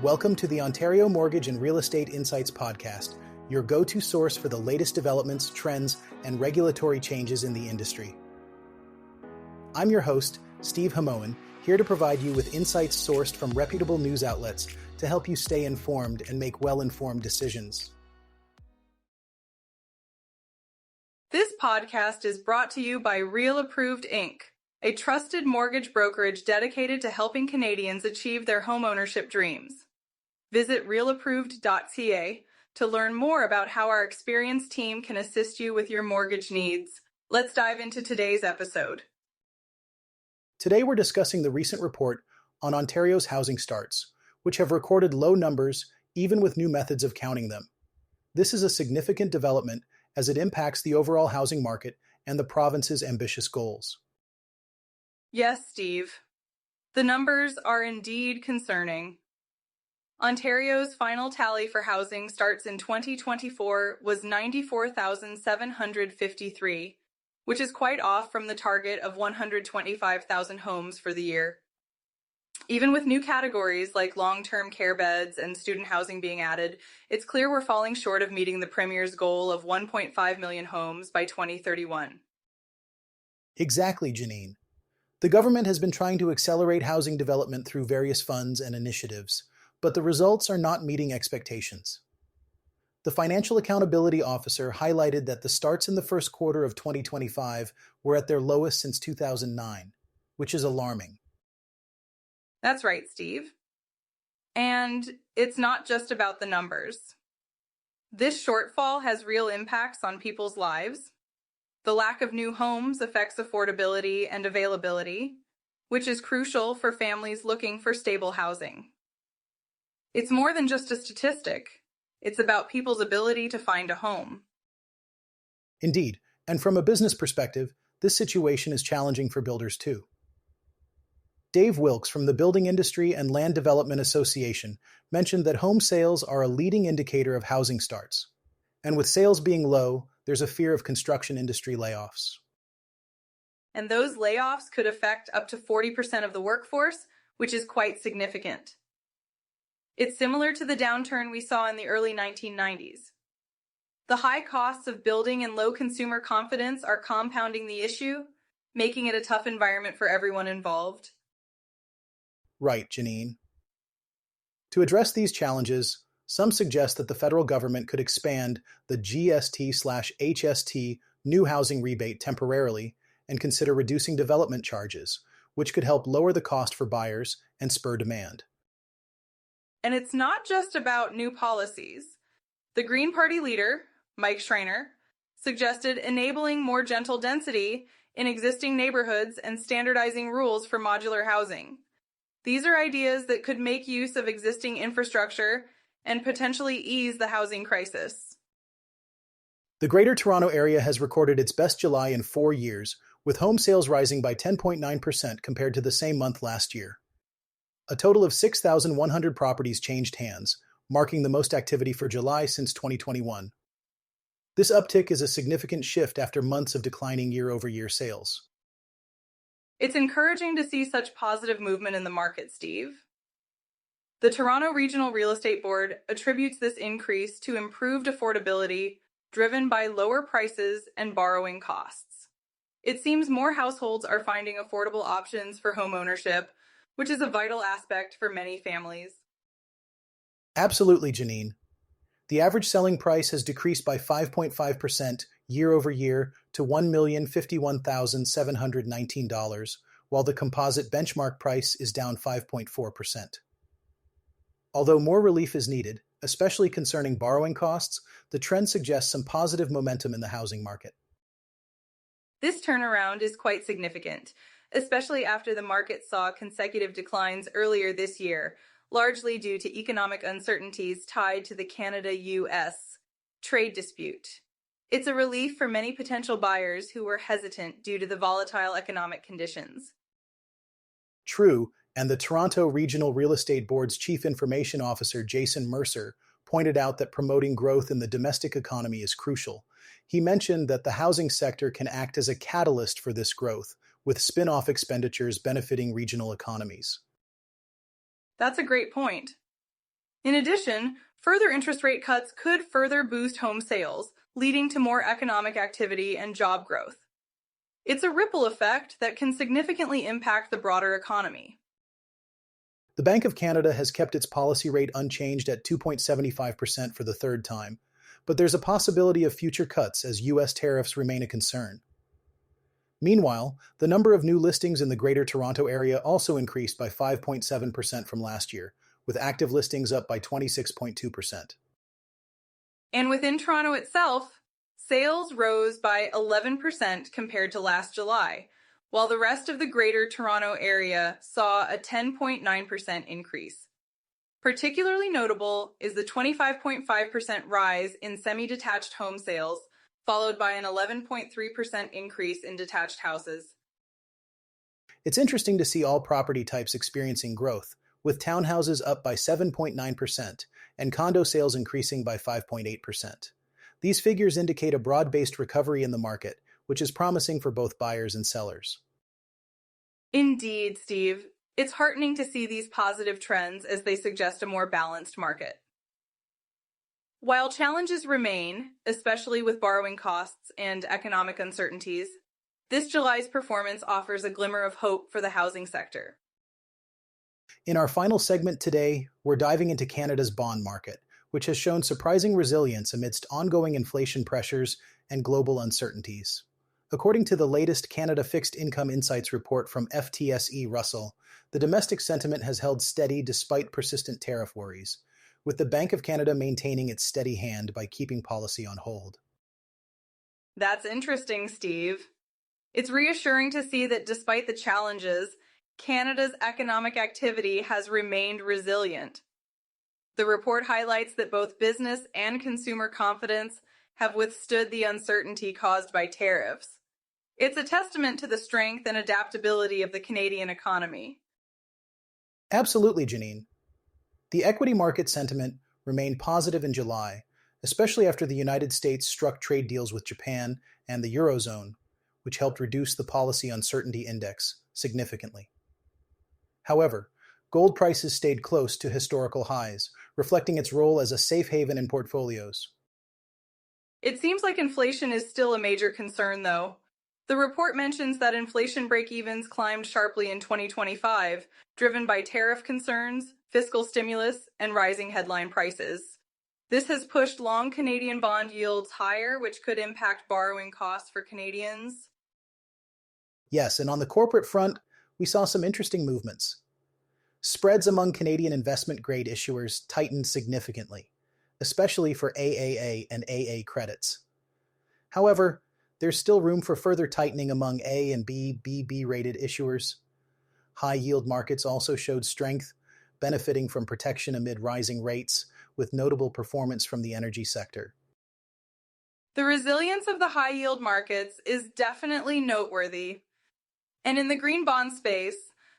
Welcome to the Ontario Mortgage and Real Estate Insights podcast, your go-to source for the latest developments, trends, and regulatory changes in the industry. I'm your host, Steve Hamoan, here to provide you with insights sourced from reputable news outlets to help you stay informed and make well-informed decisions. This podcast is brought to you by Real Approved Inc., a trusted mortgage brokerage dedicated to helping Canadians achieve their homeownership dreams. Visit realapproved.ca to learn more about how our experienced team can assist you with your mortgage needs. Let's dive into today's episode. Today we're discussing the recent report on Ontario's housing starts, which have recorded low numbers even with new methods of counting them. This is a significant development as it impacts the overall housing market and the province's ambitious goals. Yes, Steve. The numbers are indeed concerning. Ontario's final tally for housing starts in 2024 was 94,753, which is quite off from the target of 125,000 homes for the year. Even with new categories like long-term care beds and student housing being added, it's clear we're falling short of meeting the Premier's goal of 1.5 million homes by 2031. Exactly, Janine. The government has been trying to accelerate housing development through various funds and initiatives, but the results are not meeting expectations. The Financial Accountability Officer highlighted that the starts in the first quarter of 2025 were at their lowest since 2009, which is alarming. That's right, Steve. And it's not just about the numbers. This shortfall has real impacts on people's lives. The lack of new homes affects affordability and availability, which is crucial for families looking for stable housing. It's more than just a statistic. It's about people's ability to find a home. Indeed, and from a business perspective, this situation is challenging for builders too. Dave Wilkes from the Building Industry and Land Development Association mentioned that home sales are a leading indicator of housing starts. And with sales being low, there's a fear of construction industry layoffs. And those layoffs could affect up to 40% of the workforce, which is quite significant. It's similar to the downturn we saw in the early 1990s. The high costs of building and low consumer confidence are compounding the issue, making it a tough environment for everyone involved. Right, Janine. To address these challenges, some suggest that the federal government could expand the GST/HST new housing rebate temporarily and consider reducing development charges, which could help lower the cost for buyers and spur demand. And it's not just about new policies. The Green Party leader, Mike Schreiner, suggested enabling more gentle density in existing neighborhoods and standardizing rules for modular housing. These are ideas that could make use of existing infrastructure and potentially ease the housing crisis. The Greater Toronto Area has recorded its best July in 4 years, with home sales rising by 10.9% compared to the same month last year. A total of 6,100 properties changed hands, marking the most activity for July since 2021. This uptick is a significant shift after months of declining year-over-year sales. It's encouraging to see such positive movement in the market, Steve. The Toronto Regional Real Estate Board attributes this increase to improved affordability driven by lower prices and borrowing costs. It seems more households are finding affordable options for home ownership, which is a vital aspect for many families. Absolutely, Janine. The average selling price has decreased by 5.5% year over year to $1,051,719, while the composite benchmark price is down 5.4%. Although more relief is needed, especially concerning borrowing costs, the trend suggests some positive momentum in the housing market. This turnaround is quite significant, especially after the market saw consecutive declines earlier this year, largely due to economic uncertainties tied to the Canada-US trade dispute. It's a relief for many potential buyers who were hesitant due to the volatile economic conditions. True, and the Toronto Regional Real Estate Board's Chief Information Officer, Jason Mercer, pointed out that promoting growth in the domestic economy is crucial. He mentioned that the housing sector can act as a catalyst for this growth, with spin-off expenditures benefiting regional economies. That's a great point. In addition, further interest rate cuts could further boost home sales, leading to more economic activity and job growth. It's a ripple effect that can significantly impact the broader economy. The Bank of Canada has kept its policy rate unchanged at 2.75% for the third time, but there's a possibility of future cuts as U.S. tariffs remain a concern. Meanwhile, the number of new listings in the Greater Toronto Area also increased by 5.7% from last year, with active listings up by 26.2%. And within Toronto itself, sales rose by 11% compared to last July, while the rest of the Greater Toronto Area saw a 10.9% increase. Particularly notable is the 25.5% rise in semi-detached home sales, followed by an 11.3% increase in detached houses. It's interesting to see all property types experiencing growth, with townhouses up by 7.9% and condo sales increasing by 5.8%. These figures indicate a broad-based recovery in the market, which is promising for both buyers and sellers. Indeed, Steve. It's heartening to see these positive trends as they suggest a more balanced market. While challenges remain, especially with borrowing costs and economic uncertainties, this July's performance offers a glimmer of hope for the housing sector. In our final segment today, we're diving into Canada's bond market, which has shown surprising resilience amidst ongoing inflation pressures and global uncertainties. According to the latest Canada Fixed Income Insights report from FTSE Russell, the domestic sentiment has held steady despite persistent tariff worries, with the Bank of Canada maintaining its steady hand by keeping policy on hold. That's interesting, Steve. It's reassuring to see that despite the challenges, Canada's economic activity has remained resilient. The report highlights that both business and consumer confidence have withstood the uncertainty caused by tariffs. It's a testament to the strength and adaptability of the Canadian economy. Absolutely, Janine. The equity market sentiment remained positive in July, especially after the United States struck trade deals with Japan and the Eurozone, which helped reduce the policy uncertainty index significantly. However, gold prices stayed close to historical highs, reflecting its role as a safe haven in portfolios. It seems like inflation is still a major concern, though. The report mentions that inflation break-evens climbed sharply in 2025, driven by tariff concerns, fiscal stimulus, and rising headline prices. This has pushed long Canadian bond yields higher, which could impact borrowing costs for Canadians. Yes, and on the corporate front, we saw some interesting movements. Spreads among Canadian investment-grade issuers tightened significantly, especially for AAA and AA credits. However, there's still room for further tightening among A and BB-rated issuers. High-yield markets also showed strength, benefiting from protection amid rising rates, with notable performance from the energy sector. The resilience of the high-yield markets is definitely noteworthy. And in the green bond space,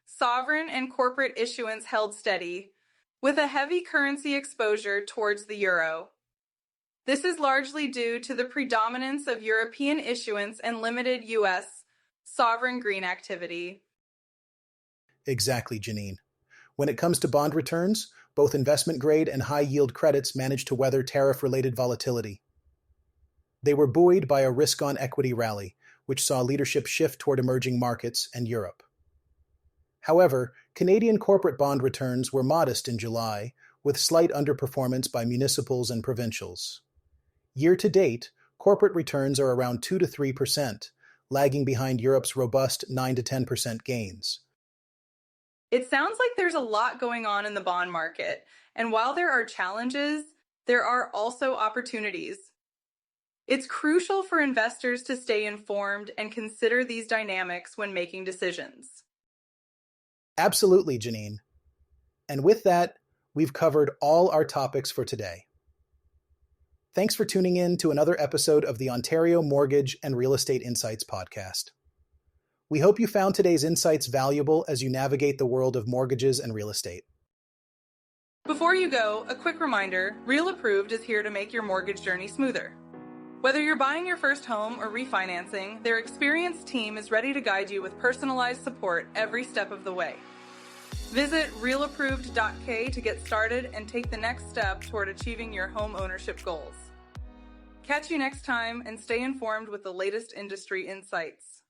sovereign and corporate issuance held steady, with a heavy currency exposure towards the euro. This is largely due to the predominance of European issuance and limited U.S. sovereign green activity. Exactly, Janine. When it comes to bond returns, both investment-grade and high-yield credits managed to weather tariff-related volatility. They were buoyed by a risk-on equity rally, which saw leadership shift toward emerging markets and Europe. However, Canadian corporate bond returns were modest in July, with slight underperformance by municipals and provincials. Year-to-date, corporate returns are around 2 to 3%, lagging behind Europe's robust 9 to 10% gains. It sounds like there's a lot going on in the bond market, and while there are challenges, there are also opportunities. It's crucial for investors to stay informed and consider these dynamics when making decisions. Absolutely, Janine. And with that, we've covered all our topics for today. Thanks for tuning in to another episode of the Ontario Mortgage and Real Estate Insights podcast. We hope you found today's insights valuable as you navigate the world of mortgages and real estate. Before you go, a quick reminder, Real Approved is here to make your mortgage journey smoother. Whether you're buying your first home or refinancing, their experienced team is ready to guide you with personalized support every step of the way. Visit realapproved.k to get started and take the next step toward achieving your home ownership goals. Catch you next time and stay informed with the latest industry insights.